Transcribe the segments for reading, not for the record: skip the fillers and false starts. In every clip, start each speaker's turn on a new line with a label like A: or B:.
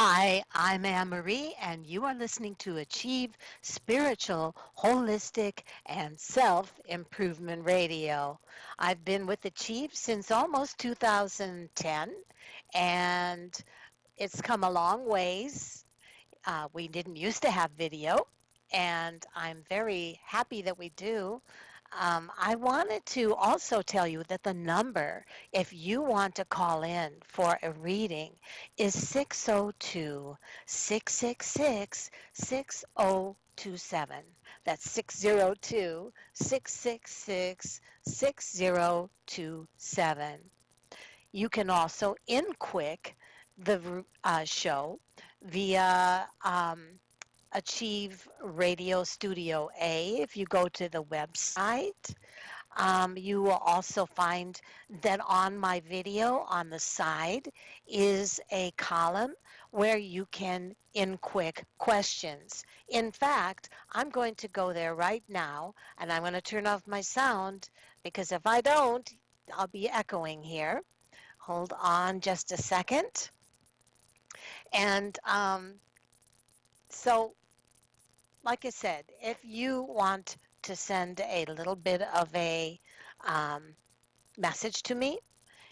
A: Hi, I'm Anne Marie, and you are listening to Achieve Spiritual, Holistic, and Self Improvement Radio. I've been with Achieve since almost 2010, and it's come a long ways. We didn't used to have video, and I'm very happy that we do. I wanted to also tell you that the number, if you want to call in for a reading, is 602 666 6027. That's 602 666 6027. You can also in quick the show via Achieve Radio Studio A. If you go to the website, you will also find that on my video on the side is a column where you can in quick questions. In fact, I'm going to go there right now and I'm going to turn off my sound because if I don't, I'll be echoing here. Hold on just a second. And so like I said, if you want to send a little bit of a um, message to me,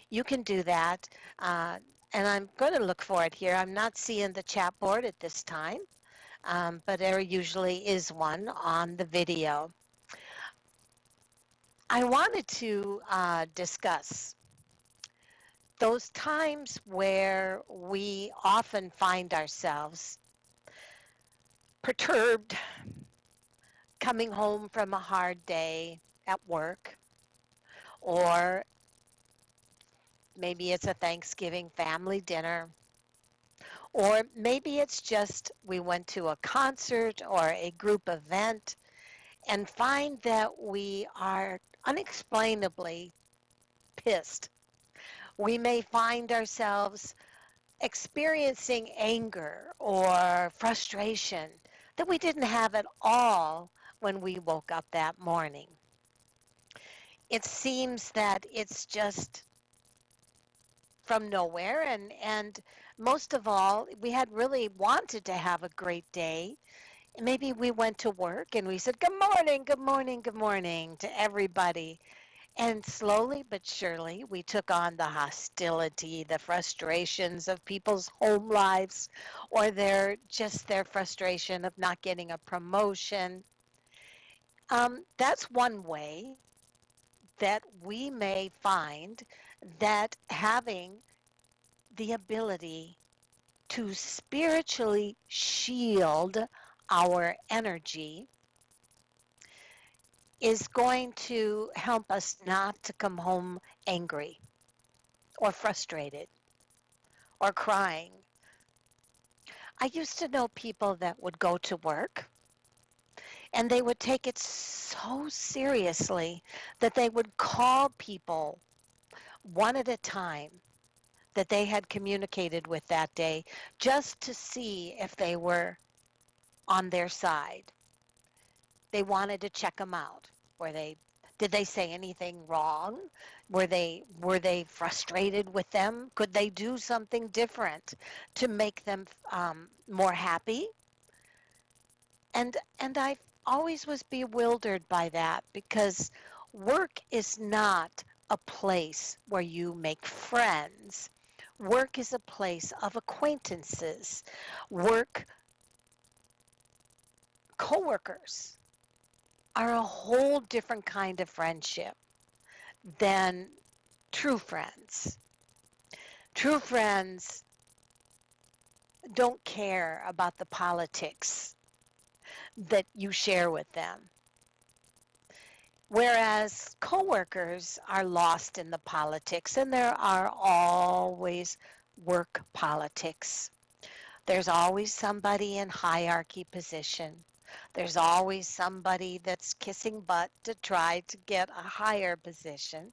A: you can do that. And I'm going to look for it here. I'm not seeing the chat board at this time, but there usually is one on the video. I wanted to discuss those times where we often find ourselves perturbed coming home from a hard day at work, or maybe it's a Thanksgiving family dinner, or maybe it's just we went to a concert or a group event and find that we are unexplainably pissed. We may find ourselves experiencing anger or frustration that we didn't have at all when we woke up that morning. It seems that it's just from nowhere, and most of all, we had really wanted to have a great day. Maybe we went to work and we said good morning, good morning, good morning to everybody, and slowly but surely we took on the hostility, the frustrations of people's home lives, or their frustration of not getting a promotion. That's one way that we may find that having the ability to spiritually shield our energy is going to help us not to come home angry or frustrated or crying. I used to know people that would go to work and they would take it so seriously that they would call people one at a time that they had communicated with that day just to see if they were on their side. They wanted to check them out. Were they did they say anything wrong? Were they frustrated with them? Could they do something different to make them more happy? And I always was bewildered by that because work is not a place where you make friends. Work is a place of acquaintances. Work coworkers are a whole different kind of friendship than true friends. True friends don't care about the politics that you share with them, whereas coworkers are lost in the politics, and there are always work politics. There's always somebody in hierarchy position. There's always somebody that's kissing butt to try to get a higher position.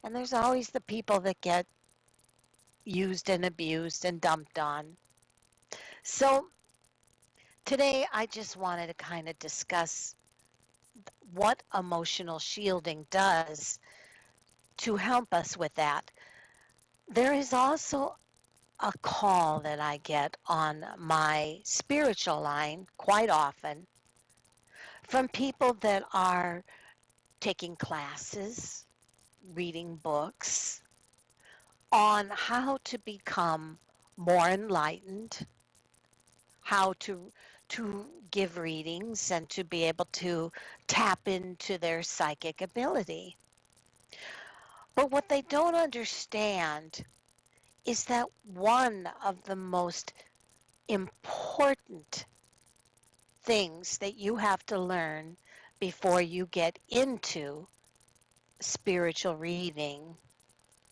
A: And there's always the people that get used and abused and dumped on. So today I just wanted to kind of discuss what emotional shielding does to help us with that. There is also a call that I get on my spiritual line quite often from people that are taking classes, reading books on how to become more enlightened, how to give readings and to be able to tap into their psychic ability. But what they don't understand is that one of the most important things that you have to learn before you get into spiritual reading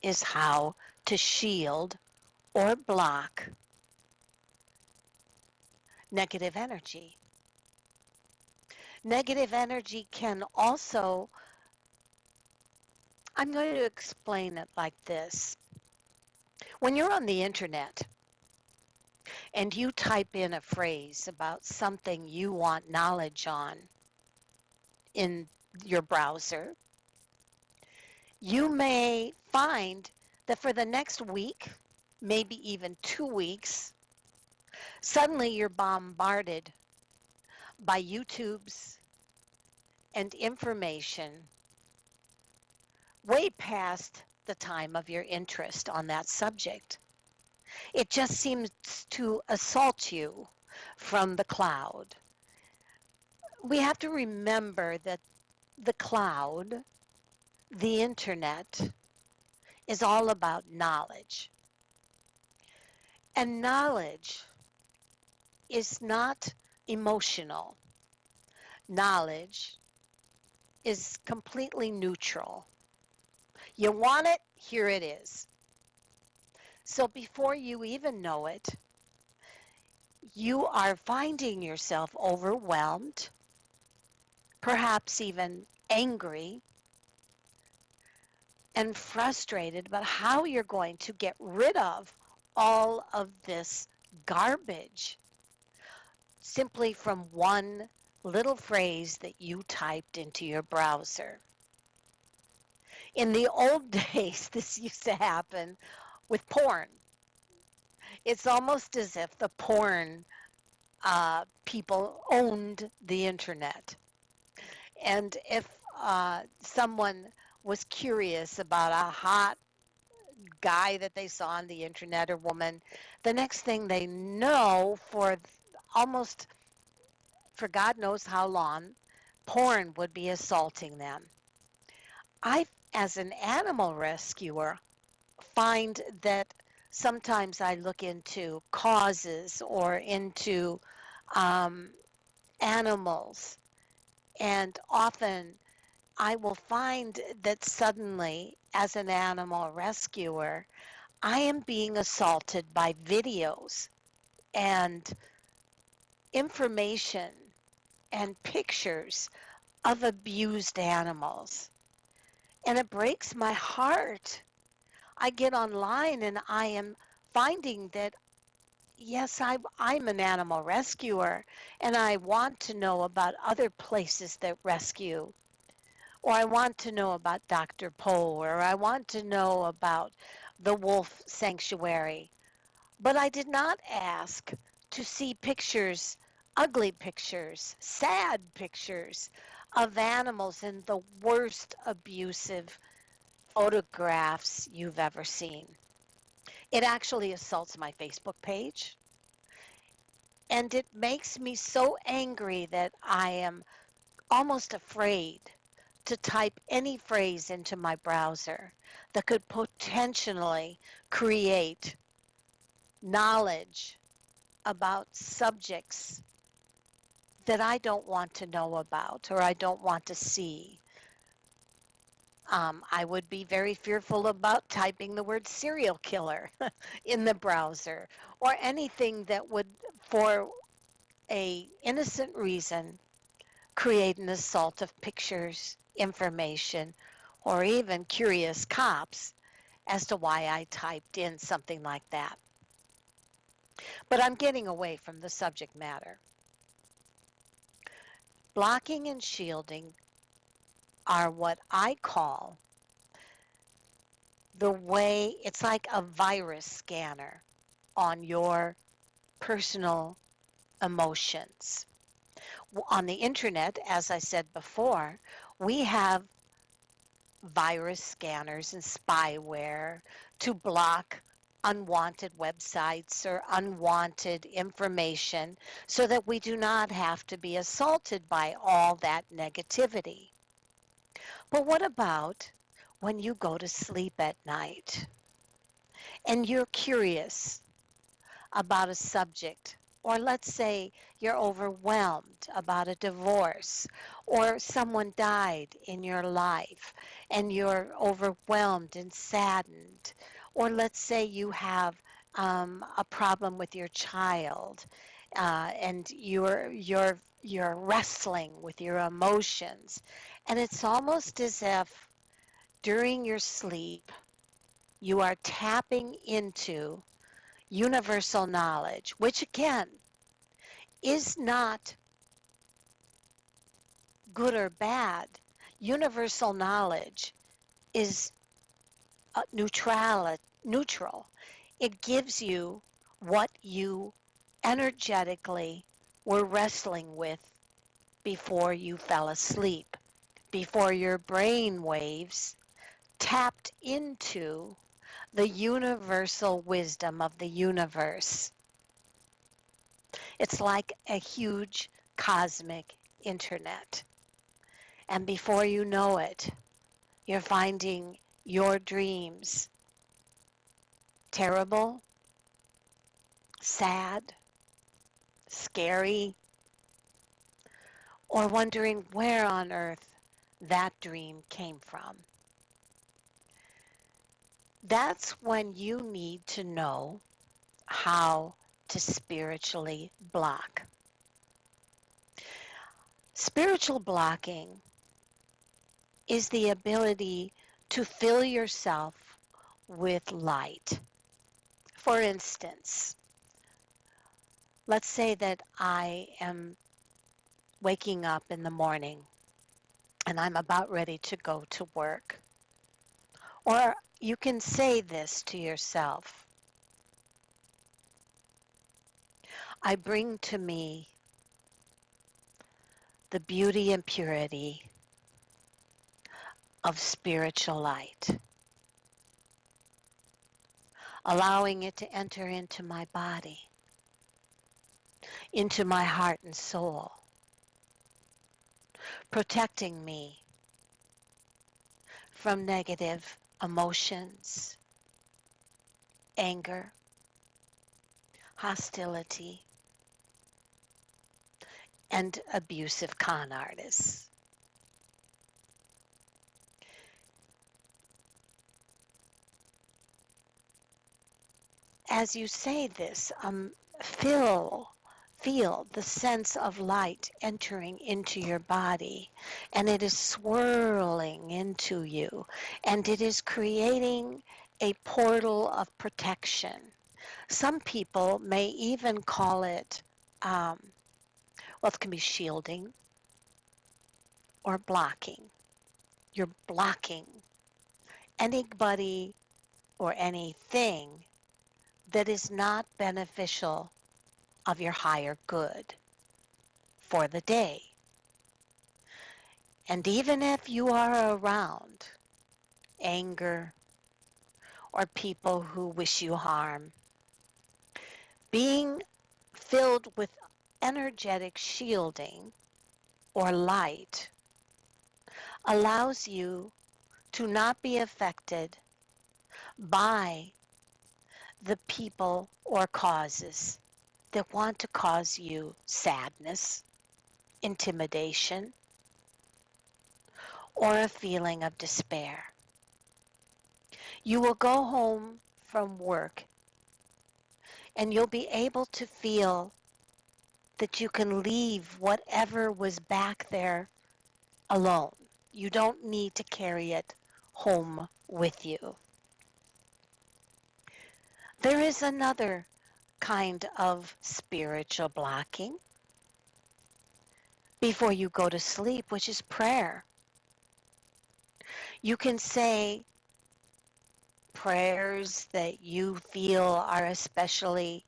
A: is how to shield or block negative energy. Negative energy can also, I'm going to explain it like this. When you're on the internet and you type in a phrase about something you want knowledge on in your browser, you may find that for the next week, maybe even 2 weeks, suddenly you're bombarded by YouTubes and information way past the time of your interest on that subject. It just seems to assault you from the cloud. We have to remember that the cloud, the internet, is all about knowledge. And knowledge is not emotional. Knowledge is completely neutral. You want it, here it is. So before you even know it, you are finding yourself overwhelmed, perhaps even angry and frustrated about how you're going to get rid of all of this garbage simply from one little phrase that you typed into your browser. In the old days, this used to happen with porn. It's almost as if the porn people owned the internet. And if someone was curious about a hot guy that they saw on the internet or woman, the next thing they know, for almost for God knows how long, porn would be assaulting them. I, as an animal rescuer, find that sometimes I look into causes or into um, animals, and often I will find that suddenly, as an animal rescuer, I am being assaulted by videos and information and pictures of abused animals. And it breaks my heart. I get online and I am finding that, yes, I'm an animal rescuer and I want to know about other places that rescue. Or I want to know about Dr. Poe, or I want to know about the wolf sanctuary. But I did not ask to see pictures, ugly pictures, sad pictures of animals in the worst abusive photographs you've ever seen. It actually assaults my Facebook page, and it makes me so angry that I am almost afraid to type any phrase into my browser that could potentially create knowledge about subjects that I don't want to know about or I don't want to see. I would be very fearful about typing the word serial killer in the browser or anything that would, for a innocent reason, create an assault of pictures, information, or even curious cops as to why I typed in something like that. But I'm getting away from the subject matter. Blocking and shielding are what I call the way, it's like a virus scanner. on your personal emotions. On the internet, as I said before, we have virus scanners and spyware to block unwanted websites or unwanted information so that we do not have to be assaulted by all that negativity. But what about when you go to sleep at night and you're curious about a subject, or let's say you're overwhelmed about a divorce, or someone died in your life and you're overwhelmed and saddened, or let's say you have a problem with your child and you're wrestling with your emotions, and it's almost as if during your sleep you are tapping into universal knowledge, which again is not good or bad. Universal knowledge is neutral. It gives you what you energetically were wrestling with before you fell asleep, before your brain waves tapped into the universal wisdom of the universe. It's like a huge cosmic internet. And before you know it, you're finding your dreams terrible, sad, scary, or wondering where on earth that dream came from. That's when you need to know how to spiritually block. Spiritual blocking is the ability to fill yourself with light. For instance, let's say that I am waking up in the morning and I'm about ready to go to work. Or you can say this to yourself: I bring to me the beauty and purity of spiritual light, allowing it to enter into my body, into my heart and soul, protecting me from negative emotions, anger, hostility, and abusive con artists. As you say this, feel feel the sense of light entering into your body, and it is swirling into you, and it is creating a portal of protection. Some people may even call it, well, it can be shielding or blocking. You're blocking anybody or anything that is not beneficial of your higher good for the day. And even if you are around anger or people who wish you harm, being filled with energetic shielding or light allows you to not be affected by the people or causes that want to cause you sadness, intimidation, or a feeling of despair. You will go home from work and you'll be able to feel that you can leave whatever was back there alone. You don't need to carry it home with you. There is another kind of spiritual blocking before you go to sleep, which is prayer. You can say prayers that you feel are especially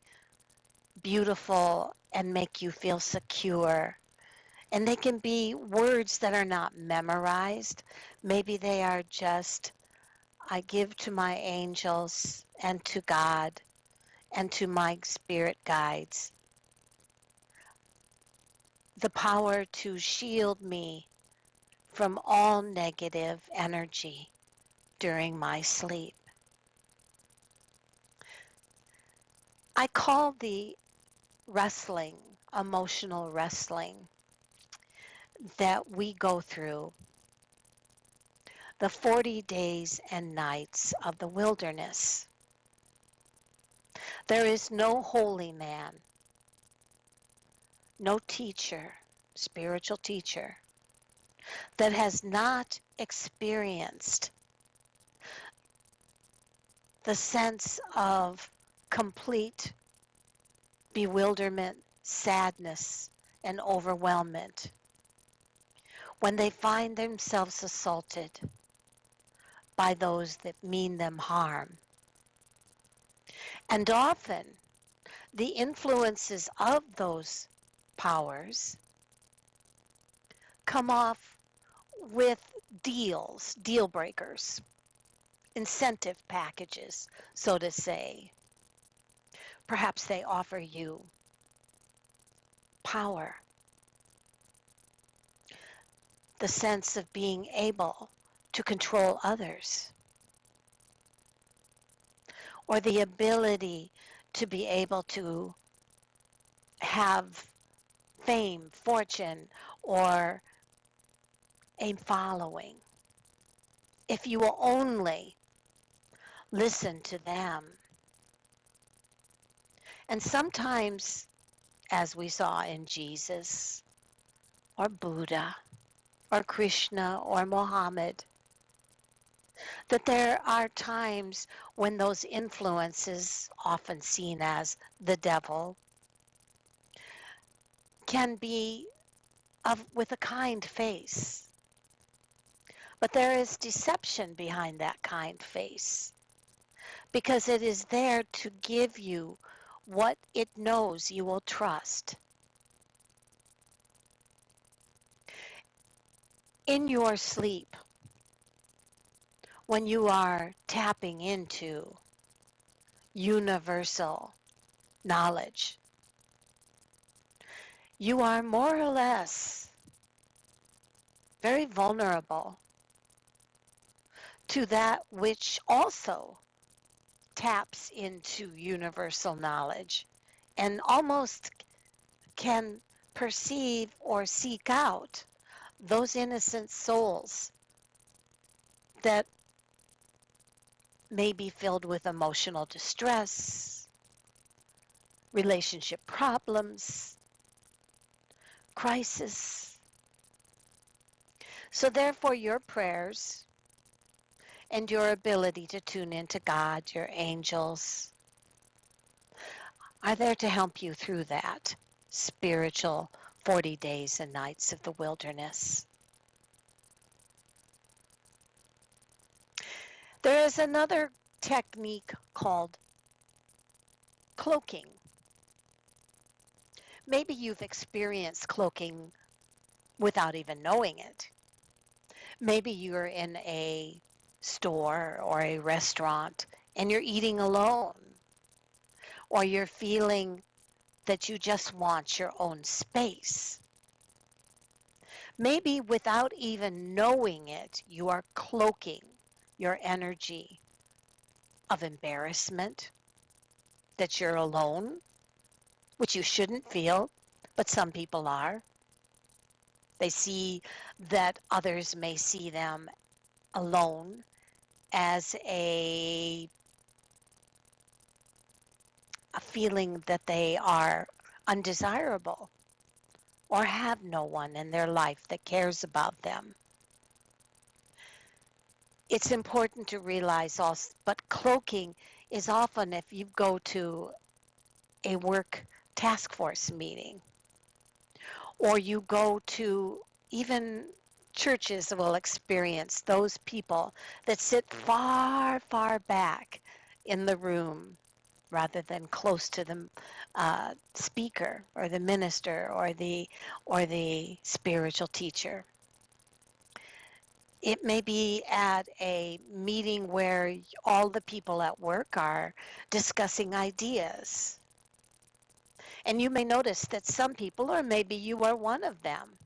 A: beautiful and make you feel secure. And they can be words that are not memorized. Maybe they are just, I give to my angels and to God and to my spirit guides the power to shield me from all negative energy during my sleep. I call the wrestling, emotional wrestling that we go through the 40 days and nights of the wilderness. There is no holy man, no teacher, spiritual teacher, that has not experienced the sense of complete bewilderment, sadness, and overwhelmment when they find themselves assaulted by those that mean them harm. And often, the influences of those powers come off with deals, deal breakers, incentive packages, so to say. Perhaps they offer you power, the sense of being able to control others, or the ability to be able to have fame, fortune, or a following. If you will only listen to them. And sometimes, as we saw in Jesus, or Buddha, or Krishna, or Mohammed, that there are times when those influences, often seen as the devil, can be with a kind face. But there is deception behind that kind face because it is there to give you what it knows you will trust. In your sleep, when you are tapping into universal knowledge, you are more or less very vulnerable to that which also taps into universal knowledge and almost can perceive or seek out those innocent souls that may be filled with emotional distress, relationship problems, crisis. So therefore your prayers and your ability to tune into God, your angels, are there to help you through that spiritual 40 days and nights of the wilderness. There is another technique called cloaking. Maybe you've experienced cloaking without even knowing it. Maybe you're in a store or a restaurant and you're eating alone, or you're feeling that you just want your own space. Maybe without even knowing it, you are cloaking your energy of embarrassment that you're alone, which you shouldn't feel, but some people are. They see that others may see them alone as a feeling that they are undesirable or have no one in their life that cares about them. It's important to realize also, but cloaking is often if you go to a work task force meeting or you go to even churches will experience those people that sit far, far back in the room rather than close to the speaker or the minister or the spiritual teacher. It may be at a meeting where all the people at work are discussing ideas. And you may notice that some people, or maybe you are one of them,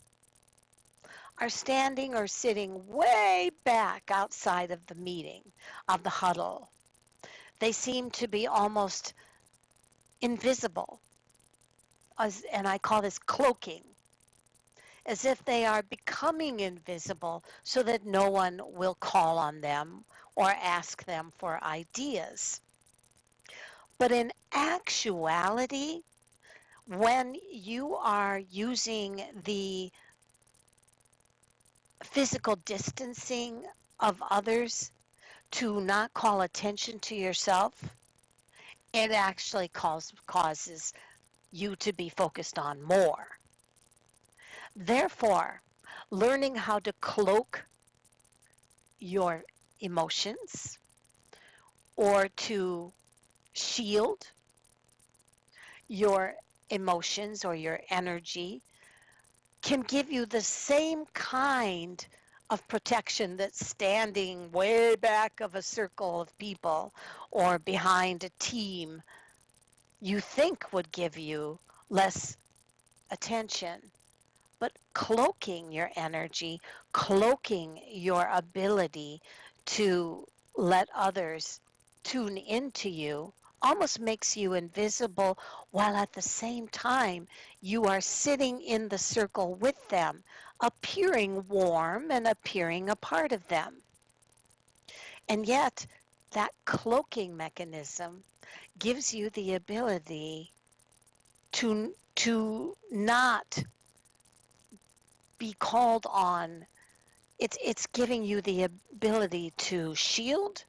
A: are standing or sitting way back outside of the meeting, of the huddle. They seem to be almost invisible, and I call this cloaking, as if they are becoming invisible so that no one will call on them or ask them for ideas. But in actuality, when you are using the physical distancing of others to not call attention to yourself, it actually causes you to be focused on more. Therefore, learning how to cloak your emotions or to shield your emotions or your energy can give you the same kind of protection that standing way back of a circle of people or behind a team you think would give you less attention. But cloaking your energy, cloaking your ability to let others tune into you almost makes you invisible while at the same time you are sitting in the circle with them, appearing warm and appearing a part of them. And yet, that cloaking mechanism gives you the ability to not be called on. It's giving you the ability to shield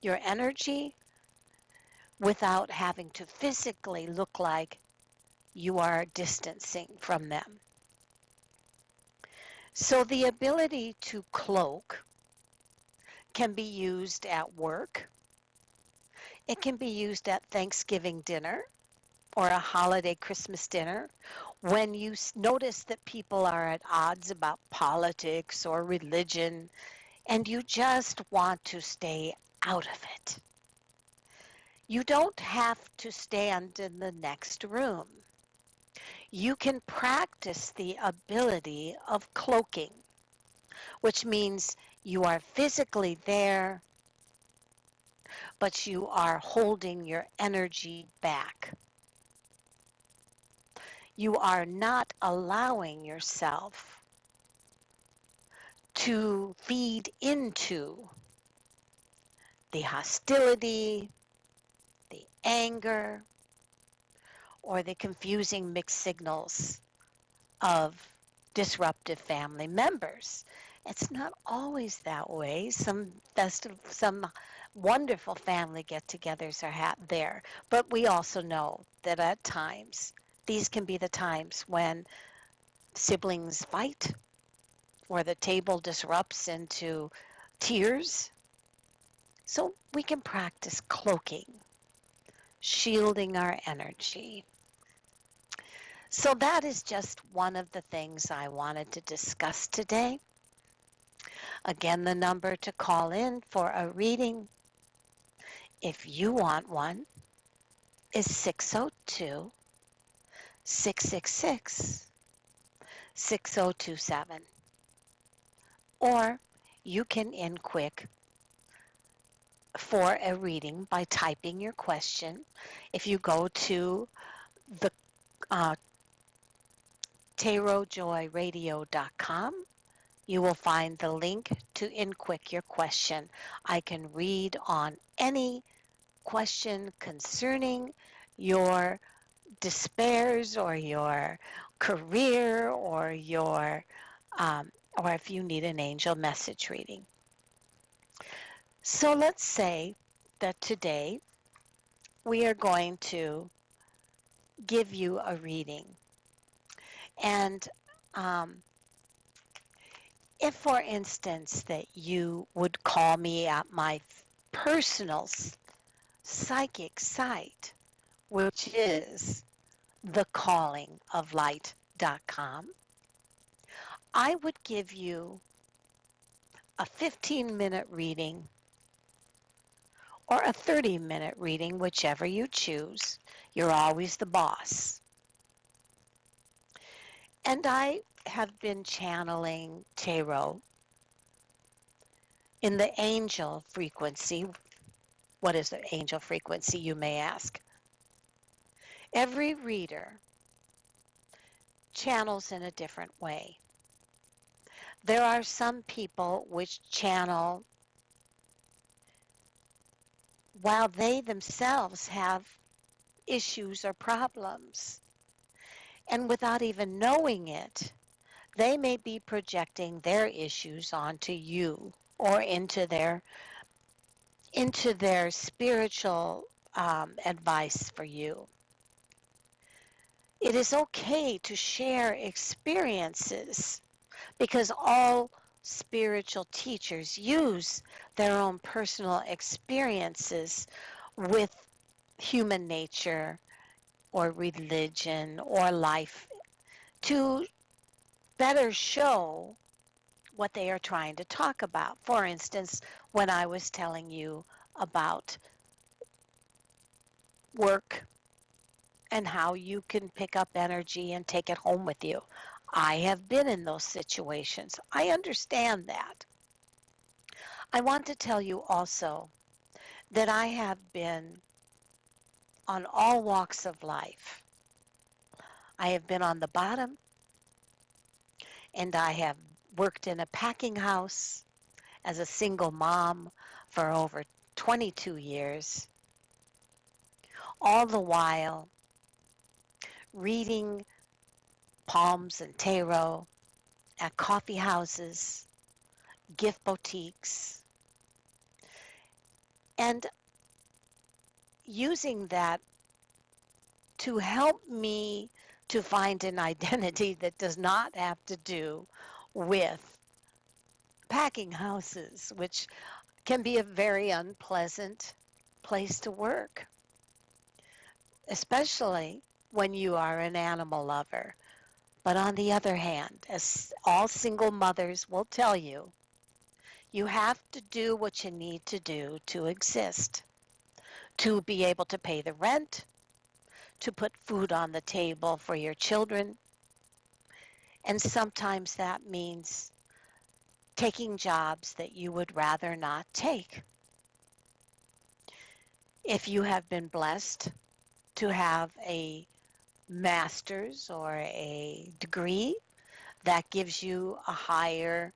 A: your energy without having to physically look like you are distancing from them. So the ability to cloak can be used at work. It can be used at Thanksgiving dinner or a holiday Christmas dinner when you notice that people are at odds about politics or religion and you just want to stay out of it. You don't have to stand in the next room. You can practice the ability of cloaking, which means you are physically there, but you are holding your energy back. You are not allowing yourself to feed into the hostility, the anger, or the confusing mixed signals of disruptive family members. It's not always that way. Some wonderful family get-togethers are there, but we also know that at times these can be the times when siblings fight or the table disrupts into tears. So we can practice cloaking, shielding our energy. So that is just one of the things I wanted to discuss today. Again, the number to call in for a reading, if you want one, is 602 666 6027. Or you can in quick for a reading by typing your question. If you go to the uh, tarotjoyradio.com, you will find the link to InQuick your question. I can read on any question concerning your despairs or your career or if you need an angel message reading. So let's say that today we are going to give you a reading. And um, If, for instance, that you would call me at my personal psychic site, which is thecallingoflight.com, I would give you a 15-minute reading or a 30-minute reading, whichever you choose. You're always the boss. And I have been channeling tarot in the angel frequency. What is the angel frequency, you may ask? Every reader channels in a different way. There are some people which channel while they themselves have issues or problems. And without even knowing it, they may be projecting their issues onto you or into their spiritual advice for you. It is okay to share experiences because all spiritual teachers use their own personal experiences with human nature or religion or life to better show what they are trying to talk about. For instance, when I was telling you about work and how you can pick up energy and take it home with you, I have been in those situations. I understand that. I want to tell you also that I have been on all walks of life. I have been on the bottom and I have worked in a packing house as a single mom for over 22 years, all the while reading palms and tarot at coffee houses, gift boutiques, and using that to help me to find an identity that does not have to do with packing houses, which can be a very unpleasant place to work, especially when you are an animal lover. But on the other hand, as all single mothers will tell you, you have to do what you need to do to exist, to be able to pay the rent, to put food on the table for your children. And sometimes that means taking jobs that you would rather not take. If you have been blessed to have a master's or a degree that gives you a higher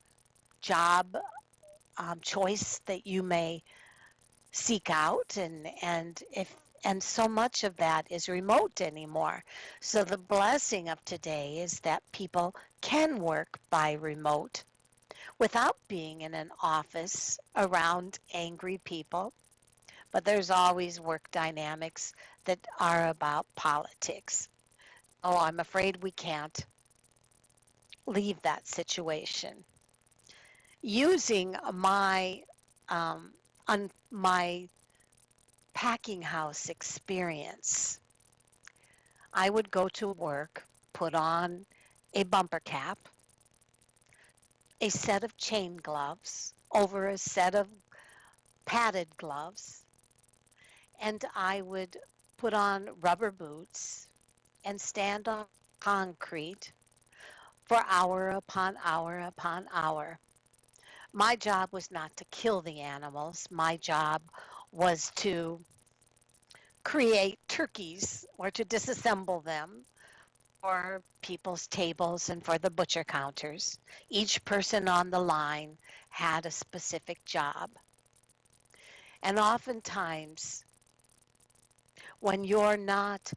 A: job choice that you may seek out, and so much of that is remote anymore. So the blessing of today is that people can work by remote without being in an office around angry people. But there's always work dynamics that are about politics. Oh, I'm afraid we can't leave that situation. Using um, my packing house experience, I would go to work, put on a bumper cap, a set of chain gloves over a set of padded gloves, and I would put on rubber boots and stand on concrete for hour upon hour upon hour. My job was not to kill the animals. My job was to create turkeys or to disassemble them for people's tables and for the butcher counters. Each person on the line had a specific job. And oftentimes, when you're not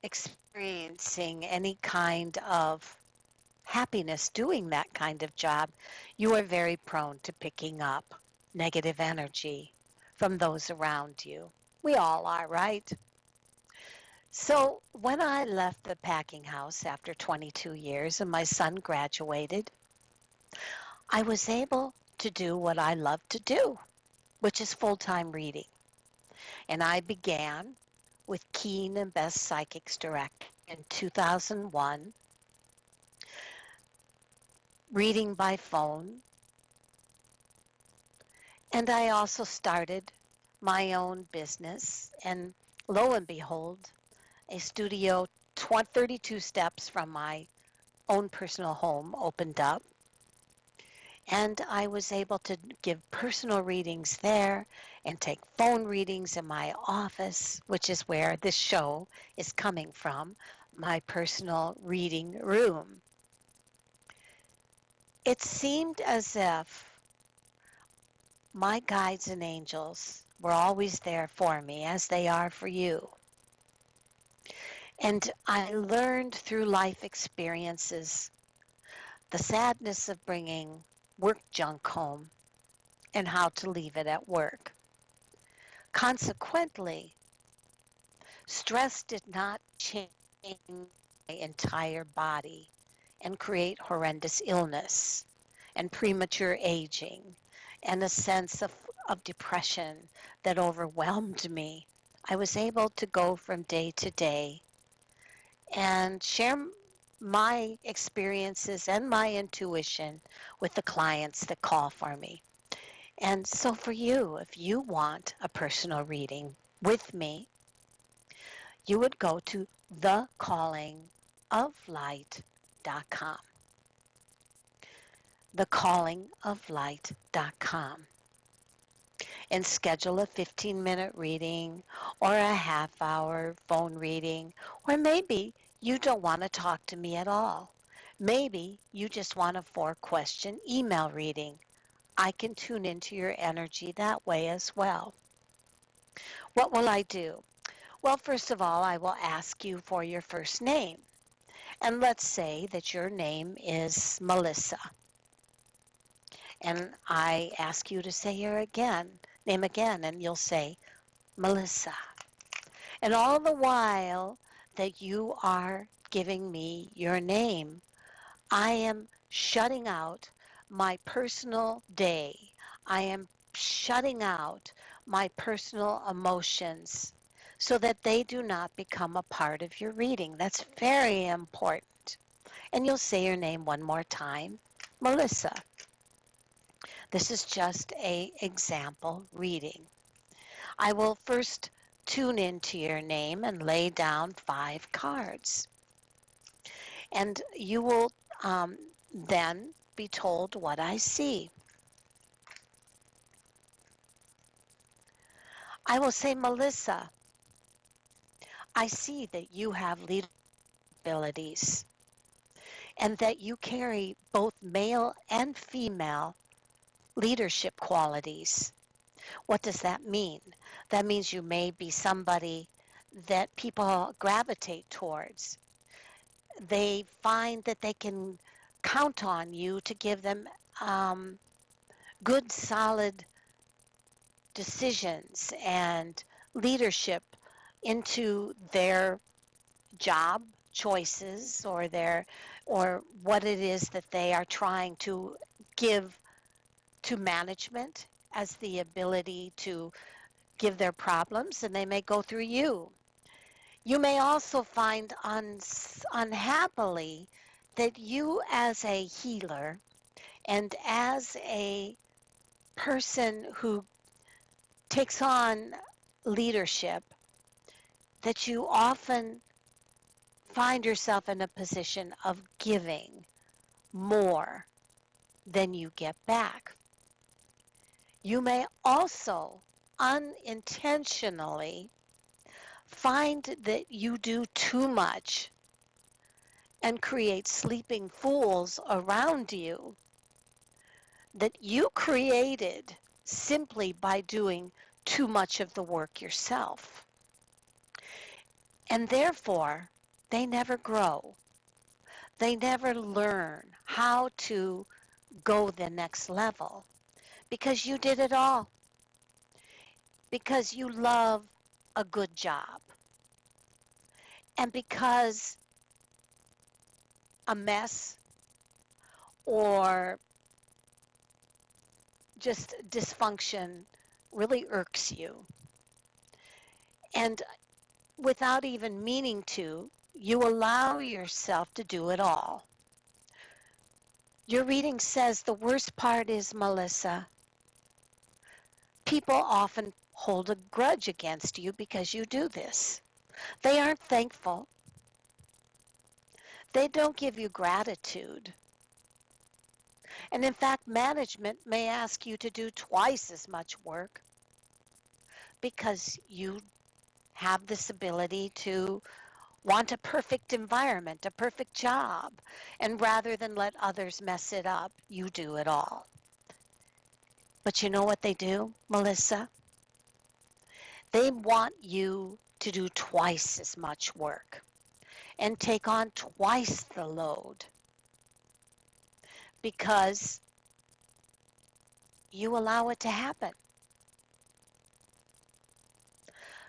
A: experiencing any kind of happiness doing that kind of job, you are very prone to picking up negative energy from those around you. We all are, right? So when I left the packing house after 22 years and my son graduated, I was able to do what I love to do, which is full-time reading. And I began with Keen and Best Psychics Direct in 2001, reading by phone. And I also started my own business. And lo and behold, a studio 32 steps from my own personal home opened up. And I was able to give personal readings there and take phone readings in my office, which is where this show is coming from, my personal reading room. It seemed as if my guides and angels were always there for me, as they are for you. And I learned through life experiences the sadness of bringing work junk home and how to leave it at work. Consequently, stress did not change my entire body and create horrendous illness and premature aging and a sense of depression that overwhelmed me. I was able to go from day to day and share my experiences and my intuition with the clients that call for me. And so for you, if you want a personal reading with me, you would go to thecallingoflight.com. Thecallingoflight.com. And schedule a 15-minute reading or a half-hour phone reading, or maybe you don't want to talk to me at all. Maybe you just want a 4-question email reading. I can tune into your energy that way as well. What will I do? Well, first of all, I will ask you for your first name. And let's say that your name is Melissa. And I ask you to say your name again, and you'll say Melissa. And all the while that you are giving me your name, I am shutting out my personal day. I am shutting out my personal emotions so that they do not become a part of your reading. That's very important. And you'll say your name one more time, Melissa. This is just a example reading. I will first tune into your name and lay down 5 cards. And you will then be told what I see. I will say, Melissa, I see that you have leadership abilities and that you carry both male and female leadership qualities. What does that mean? That means you may be somebody that people gravitate towards. They find that they can count on you to give them good, solid decisions and leadership into their job choices or what it is that they are trying to give to management as the ability to give their problems, and they may go through you. You may also find unhappily that you as a healer and as a person who takes on leadership, that you often find yourself in a position of giving more than you get back. You may also unintentionally find that you do too much and create sleeping fools around you that you created simply by doing too much of the work yourself. And therefore, they never grow. They never learn how to go the next level because you did it all, because you love a good job, and because a mess or just dysfunction really irks you. And without even meaning to, you allow yourself to do it all. Your reading says the worst part is, Melissa, people often hold a grudge against you because you do this. They aren't thankful. They don't give you gratitude. And in fact, management may ask you to do twice as much work because you have this ability to want a perfect environment, a perfect job. And rather than let others mess it up, you do it all. But you know what they do, Melissa? They want you to do twice as much work and take on twice the load because you allow it to happen.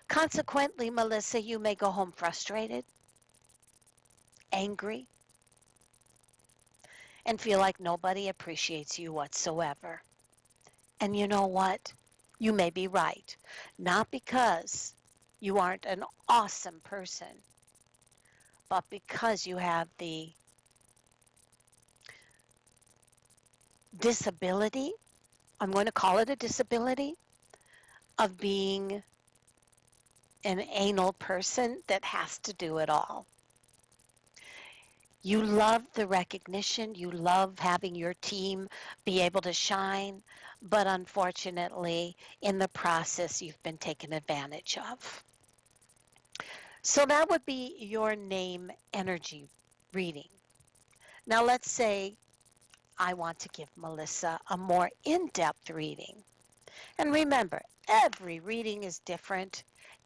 A: Consequently, Melissa, you may go home frustrated, angry, and feel like nobody appreciates you whatsoever. And you know what? You may be right. Not because you aren't an awesome person, but because you have the disability, I'm going to call it a disability, of being an anal person that has to do it all. You love the recognition, you love having your team be able to shine, but unfortunately, in the process, you've been taken advantage of. So that would be your name energy reading. Now, let's say I want to give Melissa a more in depth reading. And remember, every reading is different,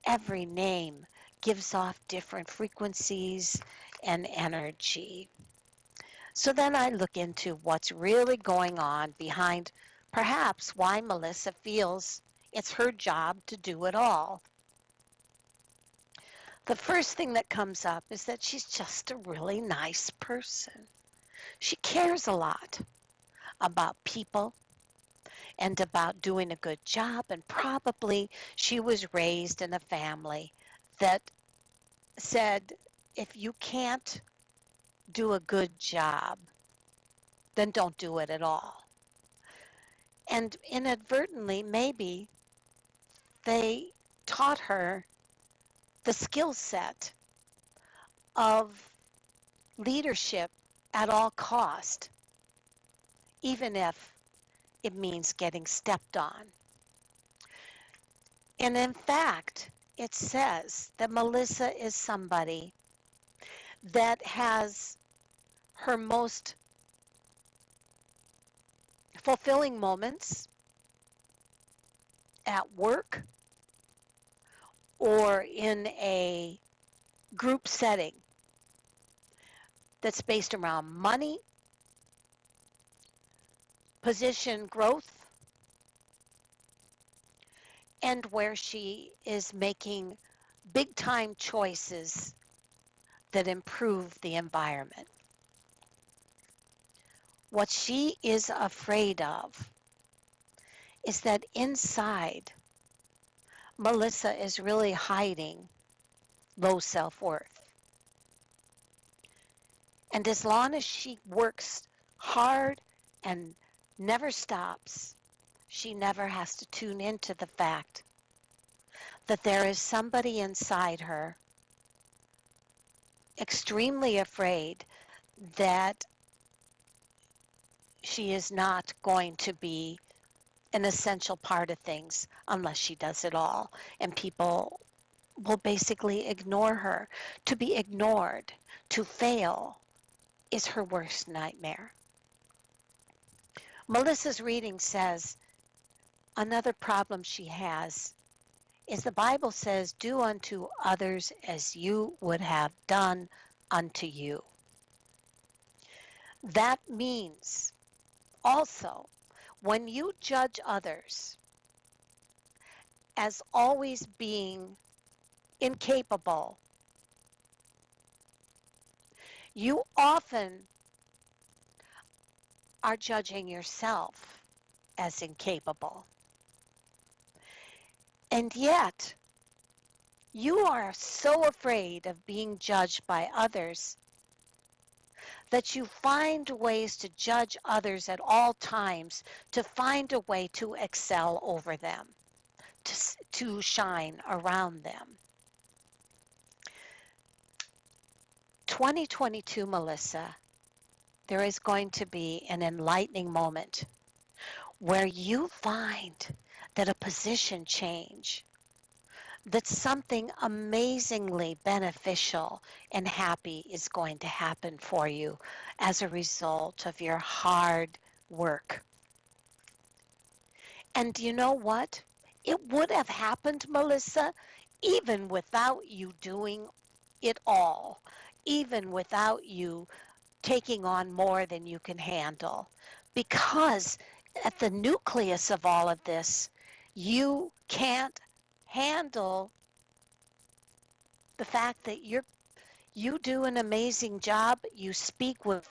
A: every name gives off different frequencies and energy. So then I look into what's really going on behind perhaps why Melissa feels it's her job to do it all. The first thing that comes up is that she's just a really nice person. She cares a lot about people and about doing a good job, and probably she was raised in a family that said, if you can't do a good job, then don't do it at all. And inadvertently, maybe they taught her the skill set of leadership at all cost, even if it means getting stepped on. And in fact, it says that Melissa is somebody that has her most fulfilling moments at work or in a group setting that's based around money, position growth, and where she is making big time choices that improve the environment. What she is afraid of is that inside, Melissa is really hiding low self-worth. And as long as she works hard and never stops, she never has to tune into the fact that there is somebody inside her extremely afraid that she is not going to be an essential part of things unless she does it all. And people will basically ignore her. To be ignored, to fail, is her worst nightmare. Melissa's reading says another problem she has is the Bible says, do unto others as you would have done unto you. That means also when you judge others as always being incapable, you often are judging yourself as incapable. And yet, you are so afraid of being judged by others that you find ways to judge others at all times to find a way to excel over them, to shine around them. 2022, Melissa, there is going to be an enlightening moment where you find that a position change, that something amazingly beneficial and happy is going to happen for you as a result of your hard work. And you know what? It would have happened, Melissa, even without you doing it all, even without you taking on more than you can handle. Because at the nucleus of all of this, you can't handle the fact that you do an amazing job. You speak with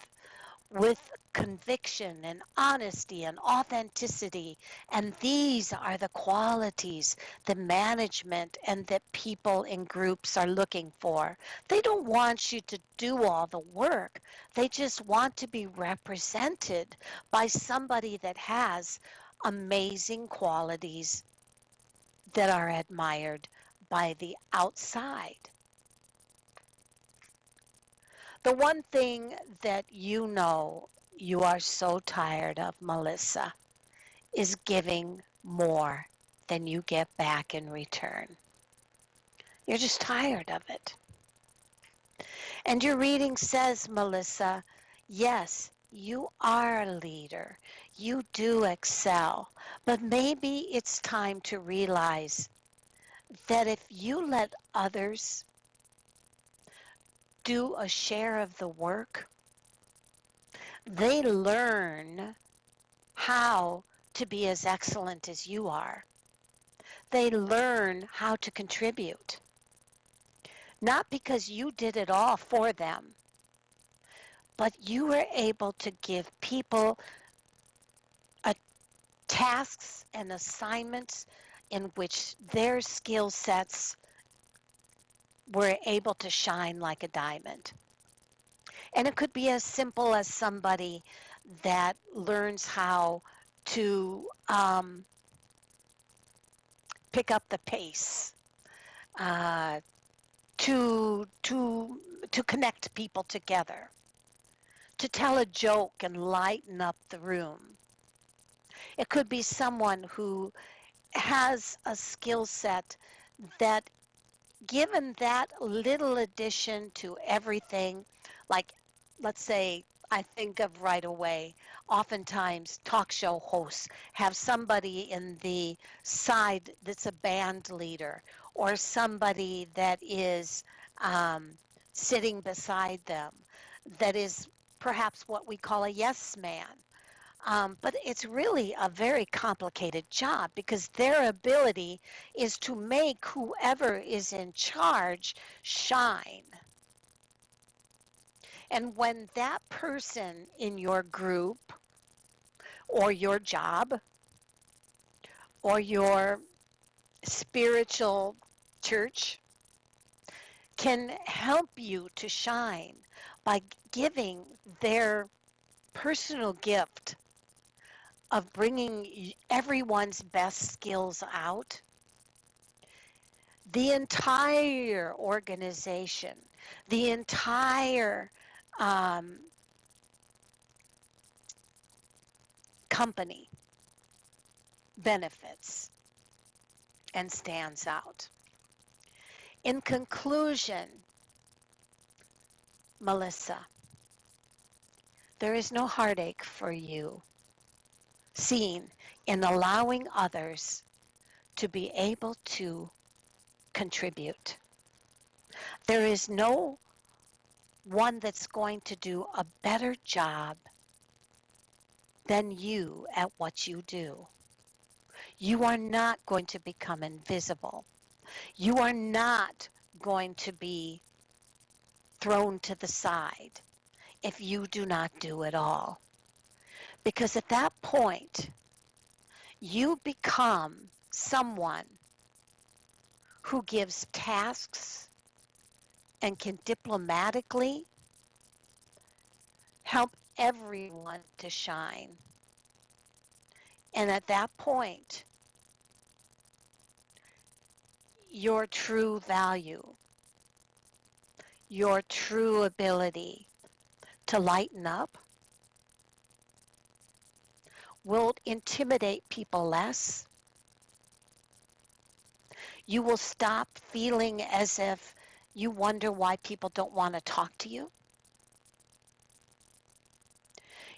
A: conviction and honesty and authenticity. And these are the qualities that management and that people in groups are looking for. They don't want you to do all the work. They just want to be represented by somebody that has amazing qualities that are admired by the outside. The one thing that you know you are so tired of, Melissa, is giving more than you get back in return. You're just tired of it. And your reading says, Melissa, yes, you are a leader. You do excel. But maybe it's time to realize that if you let others do a share of the work, they learn how to be as excellent as you are. They learn how to contribute, not because you did it all for them, but you were able to give people a tasks and assignments in which their skill sets were able to shine like a diamond. And it could be as simple as somebody that learns how to pick up the pace, uh, to to to connect people together, to tell a joke and lighten up the room. It could be someone who has a skill set that, given that little addition to everything, like, let's say, I think of right away, oftentimes talk show hosts have somebody in the side that's a band leader, or somebody that is um, sitting beside them that is perhaps what we call a yes man. But it's really a very complicated job because their ability is to make whoever is in charge shine. And when that person in your group or your job or your spiritual church can help you to shine by giving their personal gift of bringing everyone's best skills out, the entire organization, the entire um, company benefits and stands out. In conclusion, Melissa, there is no heartache for you seen in allowing others to be able to contribute. There is no one that's going to do a better job than you at what you do. You are not going to become invisible. You are not going to be thrown to the side if you do not do it all. Because at that point, You become someone who gives tasks and can diplomatically help everyone to shine. And at that point, your true value, your true ability to lighten up will intimidate people less. You will stop feeling as if you wonder why people don't want to talk to you.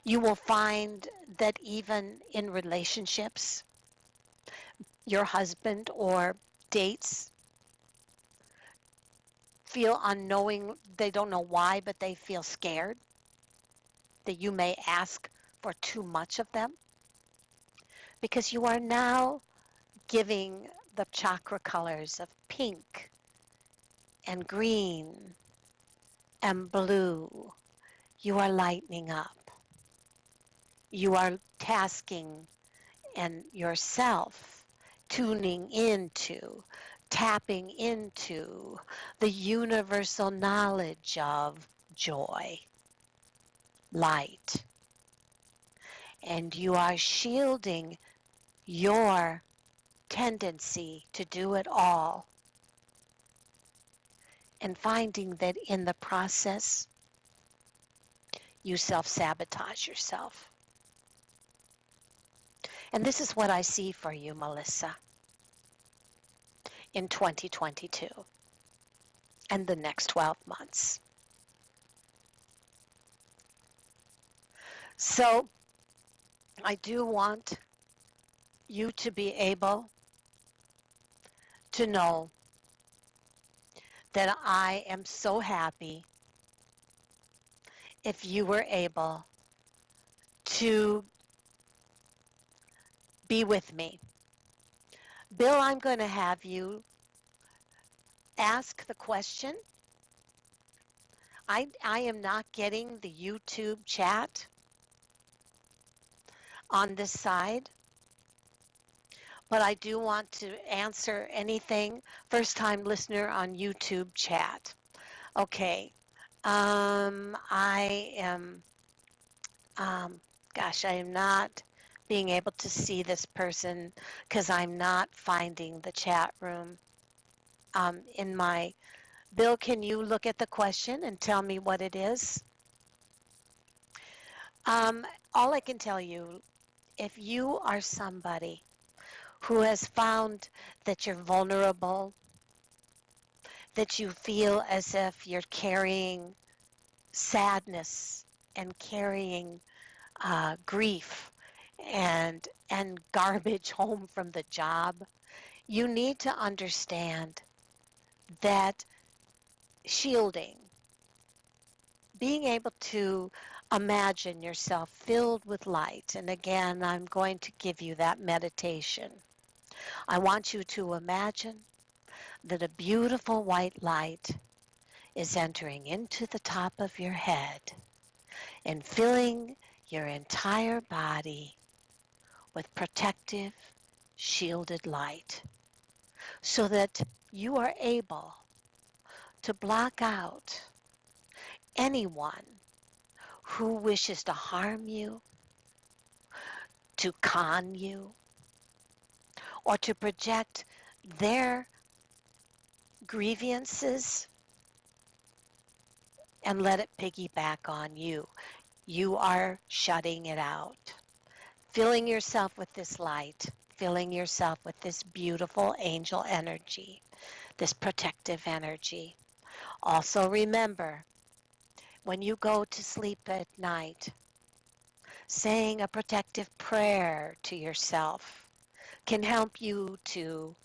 A: You will find that even in relationships, your husband or dates feel unknowing, they don't know why, but they feel scared that you may ask for too much of them because you are now giving the chakra colors of pink and green and blue. You are lightening up. You are tasking and yourself tuning into, tapping into the universal knowledge of joy, light, and you are shielding your tendency to do it all and finding that in the process you self-sabotage yourself. And this is what I see for you, Melissa, in 2022 and the next 12 months. So I do want you to be able to know that I am so happy if you were able to be with me. Bill, I'm going to have you ask the question. I am not getting the YouTube chat on this side, but I do want to answer anything. First time listener on YouTube chat. Okay. I am, um, gosh, I am not being able to see this person because I'm not finding the chat room in my. Bill, can you look at the question and tell me what it is? Um, all I can tell you, if you are somebody who has found that you're vulnerable, that you feel as if you're carrying sadness and carrying grief and garbage home from the job, you need to understand that shielding, being able to imagine yourself filled with light, and again, I'm going to give you that meditation. I want you to imagine that a beautiful white light is entering into the top of your head and filling your entire body with protective, shielded light so that you are able to block out anyone who wishes to harm you, to con you, or to project their grievances and let it piggyback on you. You are shutting it out, filling yourself with this light, filling yourself with this beautiful angel energy, this protective energy. Also remember, when you go to sleep at night, saying a protective prayer to yourself can help you to,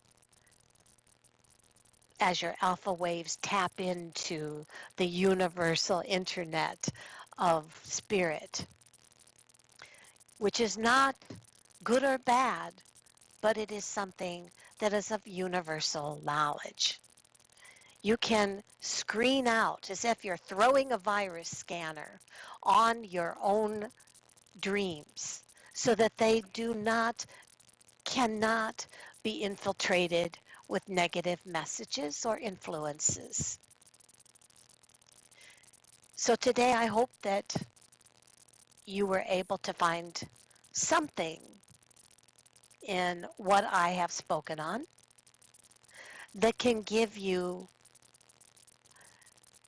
A: as your alpha waves tap into the universal internet of spirit, which is not good or bad, but it is something that is of universal knowledge. You can screen out as if you're throwing a virus scanner on your own dreams so that they do not cannot be infiltrated with negative messages or influences. So today I hope that you were able to find something in what I have spoken on that can give you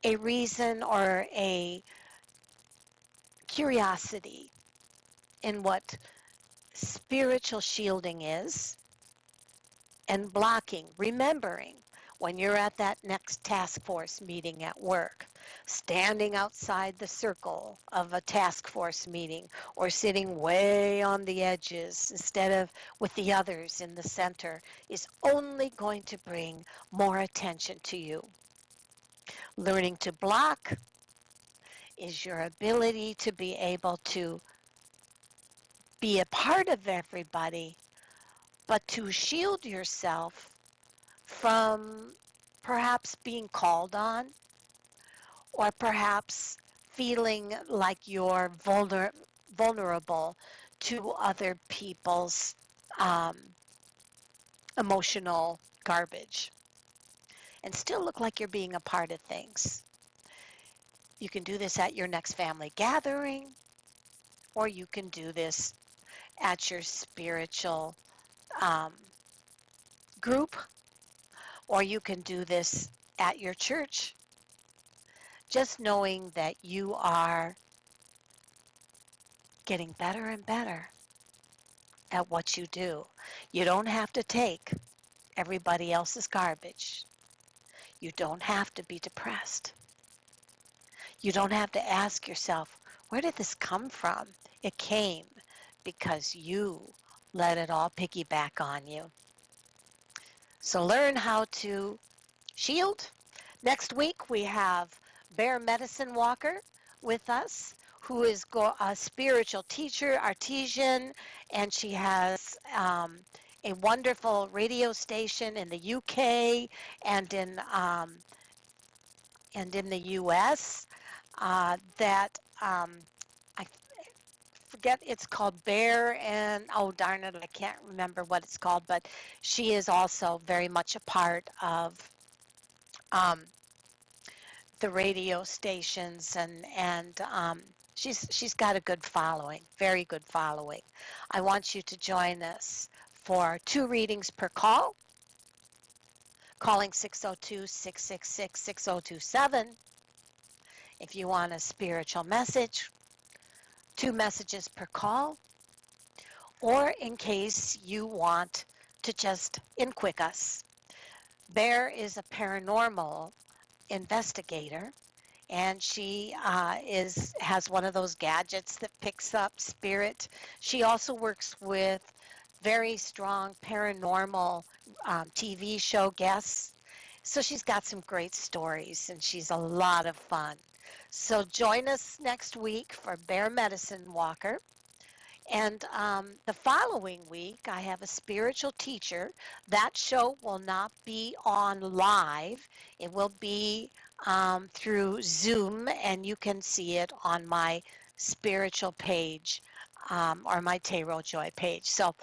A: a reason or a curiosity in what spiritual shielding is and blocking, remembering when you're at that next task force meeting at work, standing outside the circle of a task force meeting or sitting way on the edges instead of with the others in the center is only going to bring more attention to you. Learning to block is your ability to be able to be a part of everybody, but to shield yourself from perhaps being called on or perhaps feeling like you're vulnerable to other people's um, emotional garbage and still look like you're being a part of things. You can do this at your next family gathering, or you can do this at your spiritual um, group, or you can do this at your church. Just knowing that you are getting better and better at what you do. You don't have to take everybody else's garbage. You don't have to be depressed. You don't have to ask yourself, where did this come from? It came because you let it all piggyback on you. So learn how to shield. Next week we have Bear Medicine Walker with us, who is a spiritual teacher, artesian, and she has a wonderful radio station in the UK and in the US that I forget, it's called Bear, and oh darn it, I can't remember what it's called, but she is also very much a part of um, the radio stations, and she's got a good following, very good following. I want you to join us for 2 readings per call, calling 602-666-6027. If you want a spiritual message, 2 messages per call, or in case you want to just inquick us. Bear is a paranormal investigator, and she is has one of those gadgets that picks up spirit. She also works with very strong paranormal TV show guests. So she's got some great stories, and she's a lot of fun. So join us next week for Bear Medicine Walker. And the following week, I have a spiritual teacher. That show will not be on live. It will be through Zoom, and you can see it on my spiritual page or my Tarot Joy page. So,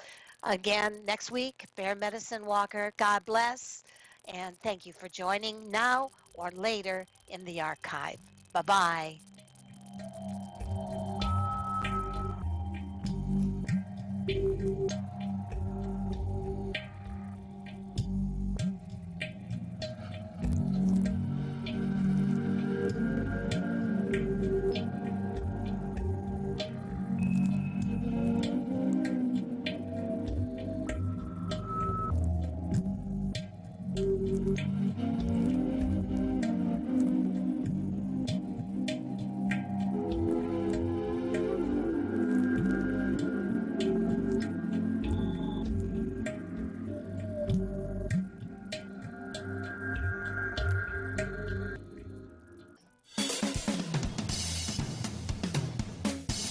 A: again, next week, Bear Medicine Walker, God bless, and thank you for joining now or later in the archive. Bye bye.